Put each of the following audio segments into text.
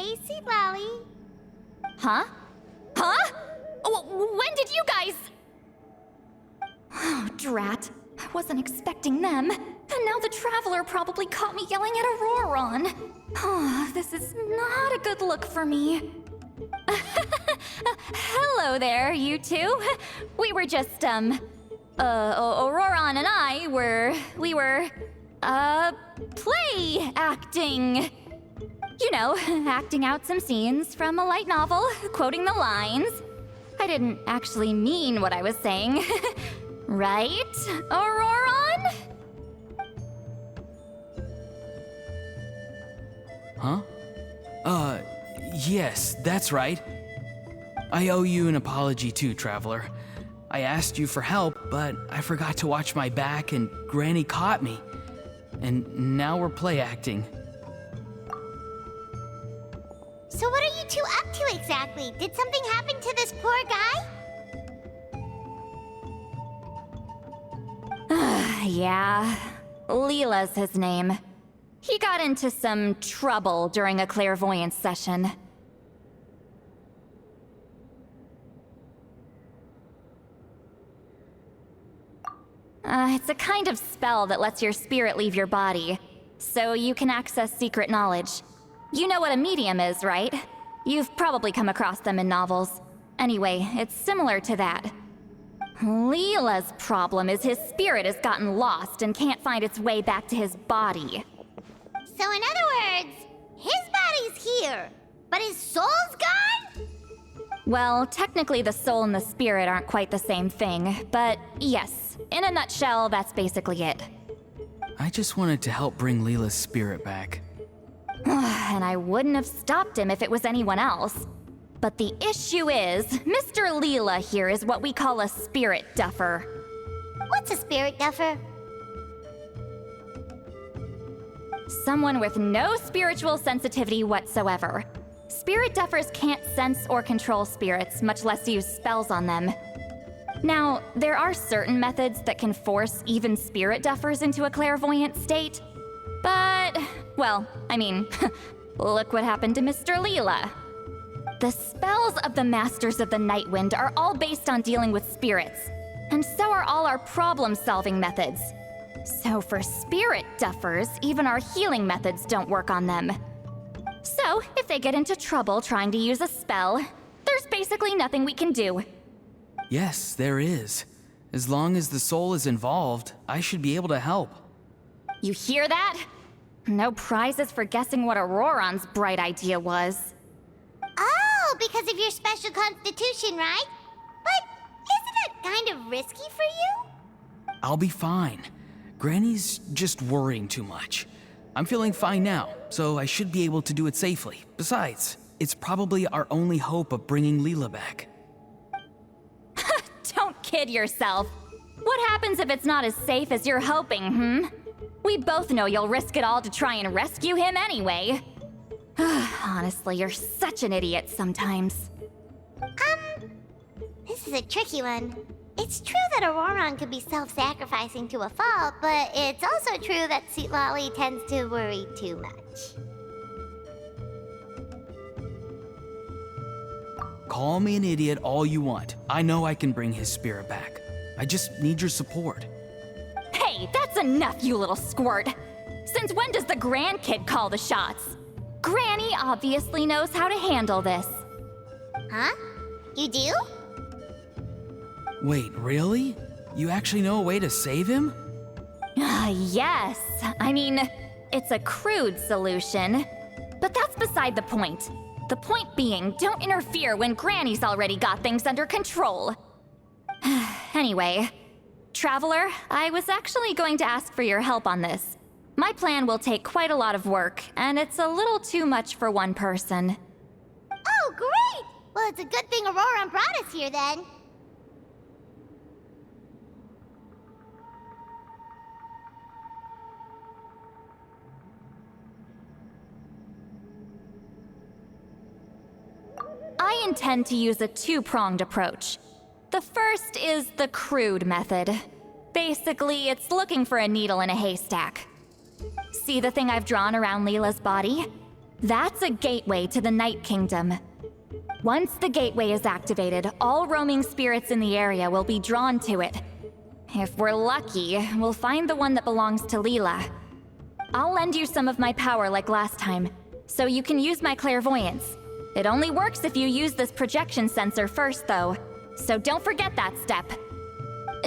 Hey, Seed Lolly. Huh? Huh? When did you guys... Oh, drat. I wasn't expecting them. And now the Traveler probably caught me yelling at Auroron. Oh, this is not a good look for me. Hello there, you two. We were just, Auroron and I we were, play acting. You know, acting out some scenes from a light novel, quoting the lines. I didn't actually mean what I was saying. Right, Auroron? Huh? Yes, that's right. I owe you an apology too, Traveler. I asked you for help, but I forgot to watch my back and Granny caught me. And now we're play acting. So what are you two up to exactly? Did something happen to this poor guy? Yeah, Leela's his name. He got into some trouble during a clairvoyance session. It's a kind of spell that lets your spirit leave your body, so you can access secret knowledge. You know what a medium is, right? You've probably come across them in novels. Anyway, it's similar to that. Leela's problem is his spirit has gotten lost and can't find its way back to his body. So in other words, his body's here, but his soul's gone? Well, technically the soul and the spirit aren't quite the same thing, but yes, in a nutshell, that's basically it. I just wanted to help bring Leela's spirit back. And I wouldn't have stopped him if it was anyone else. But the issue is, Mr. Leela here is what we call a spirit duffer. What's a spirit duffer? Someone with no spiritual sensitivity whatsoever. Spirit duffers can't sense or control spirits, much less use spells on them. Now, there are certain methods that can force even spirit duffers into a clairvoyant state. But, well, I mean, look what happened to Mr. Leela. The spells of the Masters of the Nightwind are all based on dealing with spirits, and so are all our problem-solving methods. So for spirit duffers, even our healing methods don't work on them. So, if they get into trouble trying to use a spell, there's basically nothing we can do. Yes, there is. As long as the soul is involved, I should be able to help. You hear that? No prizes for guessing what Auroron's bright idea was. Oh, because of your special constitution, right? But isn't that kind of risky for you? I'll be fine. Granny's just worrying too much. I'm feeling fine now, so I should be able to do it safely. Besides, it's probably our only hope of bringing Leela back. Don't kid yourself. What happens if it's not as safe as you're hoping, We both know you'll risk it all to try and rescue him anyway. Honestly, you're such an idiot sometimes. This is a tricky one. It's true that Auroron could be self-sacrificing to a fault, but it's also true that Seed Lolly tends to worry too much. Call me an idiot all you want. I know I can bring his spirit back. I just need your support. Hey, that's enough, you little squirt! Since when does the grandkid call the shots? Granny obviously knows how to handle this. Huh? You do? Wait, really? You actually know a way to save him? Yes. I mean, it's a crude solution. But that's beside the point. The point being, don't interfere when Granny's already got things under control. Anyway, Traveler, I was actually going to ask for your help on this. My plan will take quite a lot of work, and it's a little too much for one person. Oh, great! Well, it's a good thing Auroron brought us here then. I intend to use a two-pronged approach. The first is the crude method. Basically, it's looking for a needle in a haystack. See the thing I've drawn around Leela's body? That's a gateway to the Night Kingdom. Once the gateway is activated, all roaming spirits in the area will be drawn to it. If we're lucky, we'll find the one that belongs to Leela. I'll lend you some of my power like last time, so you can use my clairvoyance. It only works if you use this projection sensor first, though, so don't forget that step.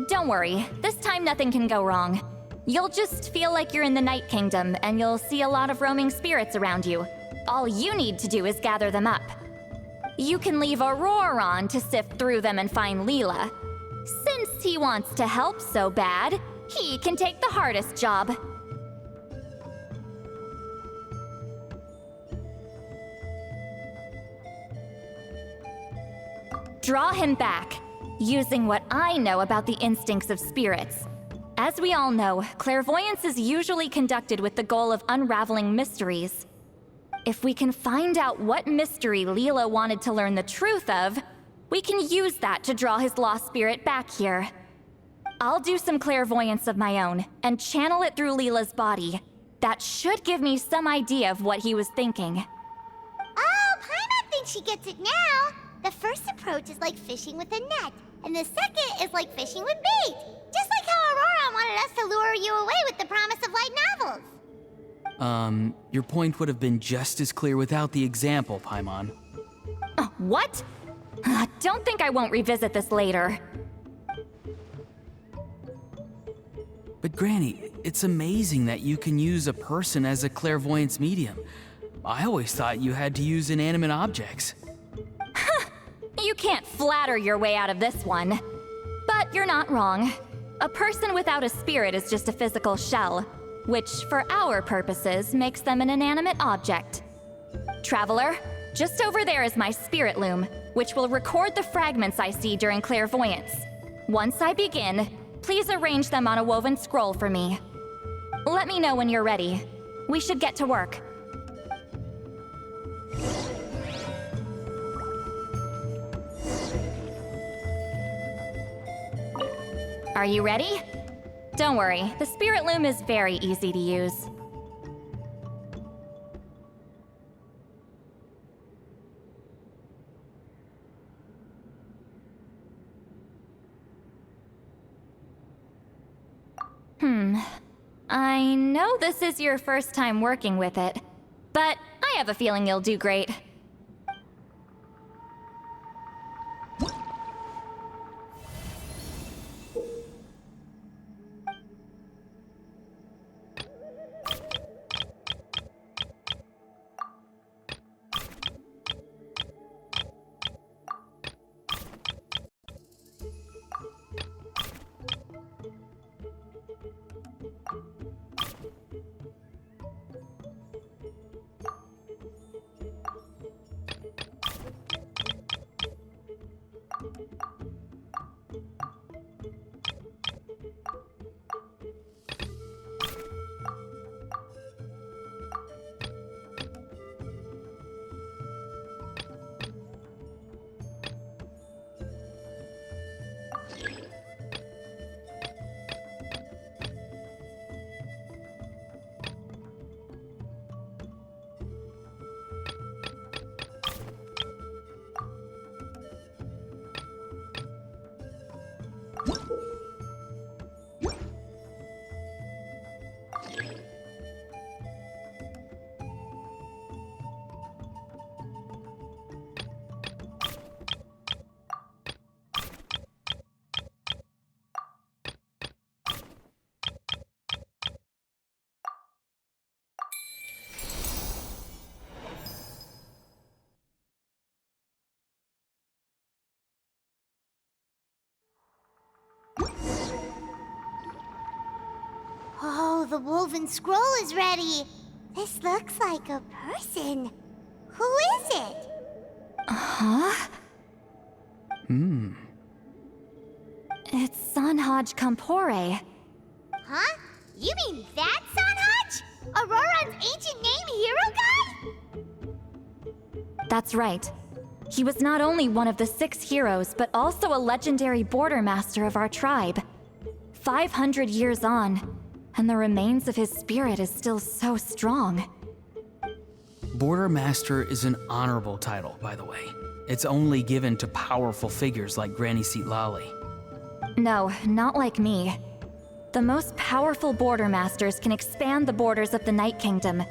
Don't worry, this time nothing can go wrong. You'll just feel like you're in the Night Kingdom, and you'll see a lot of roaming spirits around you. All you need to do is gather them up. You can leave Aurora on to sift through them and find Leela. Since he wants to help so bad, he can take the hardest job. Draw him back, using what I know about the instincts of spirits. As we all know, clairvoyance is usually conducted with the goal of unraveling mysteries. If we can find out what mystery Leela wanted to learn the truth of, we can use that to draw his lost spirit back here. I'll do some clairvoyance of my own, and channel it through Leela's body. That should give me some idea of what he was thinking. Oh, Paimon thinks she gets it now. The first approach is like fishing with a net, and the second is like fishing with bait. Just like how Aurora wanted us to lure you away with the promise of light novels. Your point would have been just as clear without the example, Paimon. What? Don't think I won't revisit this later. But Granny, it's amazing that you can use a person as a clairvoyance medium. I always thought you had to use inanimate objects. You can't flatter your way out of this one. But you're not wrong. A person without a spirit is just a physical shell, which, for our purposes, makes them an inanimate object. Traveler, just over there is my spirit loom, which will record the fragments I see during clairvoyance. Once I begin, please arrange them on a woven scroll for me. Let me know when you're ready. We should get to work. Are you ready? Don't worry, the spirit loom is very easy to use. I know this is your first time working with it, but I have a feeling you'll do great. Oh, the woven scroll is ready. This looks like a person. Who is it? Huh? It's Sanhaj Kampore. Huh? You mean that Sanhaj? Auroran's ancient name hero guy? That's right. He was not only one of the 6 heroes, but also a legendary border master of our tribe. 500 years on, and the remains of his spirit is still so strong. Border Master is an honorable title, by the way. It's only given to powerful figures like Granny Seatlali. No, not like me. The most powerful Border Masters can expand the borders of the Night Kingdom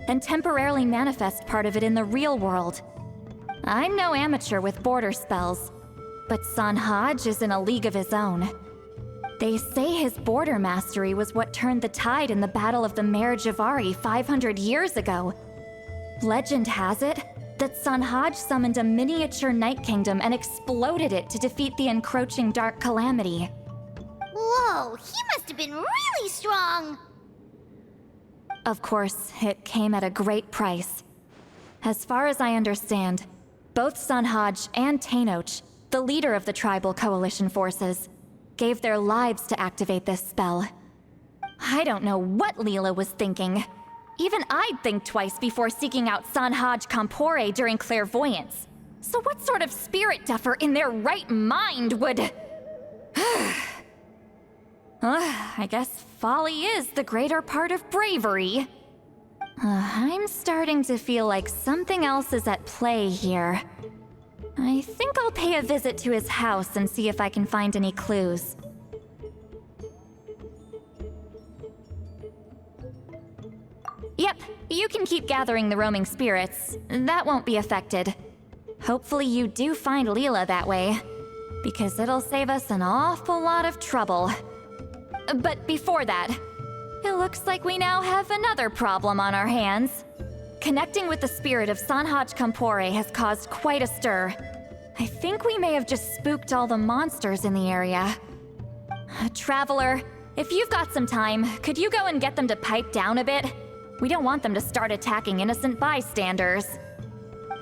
and temporarily manifest part of it in the real world. I'm no amateur with border spells, but Sanhaj is in a league of his own. They say his border mastery was what turned the tide in the Battle of the Mare Javari 500 years ago. Legend has it that Sanhaj summoned a miniature Night Kingdom and exploded it to defeat the encroaching Dark Calamity. Whoa, he must have been really strong! Of course, it came at a great price. As far as I understand, both Sanhaj and Tainoch, the leader of the tribal coalition forces, gave their lives to activate this spell. I don't know what Leela was thinking. Even I'd think twice before seeking out Sanhaj Kampore during clairvoyance. So what sort of spirit duffer in their right mind would... I guess folly is the greater part of bravery. I'm starting to feel like something else is at play here. I think I'll pay a visit to his house and see if I can find any clues. Yep, you can keep gathering the roaming spirits. That won't be affected. Hopefully you do find Leela that way, because it'll save us an awful lot of trouble. But before that, it looks like we now have another problem on our hands. Connecting with the spirit of Sanhaj Kampore has caused quite a stir. I think we may have just spooked all the monsters in the area. Traveler, if you've got some time, could you go and get them to pipe down a bit? We don't want them to start attacking innocent bystanders.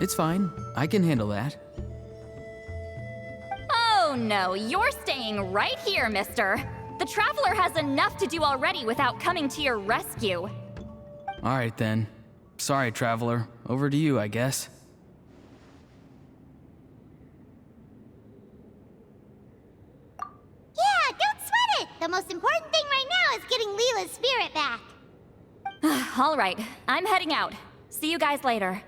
It's fine. I can handle that. Oh no, you're staying right here, mister. The Traveler has enough to do already without coming to your rescue. All right, then. Sorry, Traveler. Over to you, I guess. Yeah, don't sweat it! The most important thing right now is getting Leela's spirit back. All right, I'm heading out. See you guys later.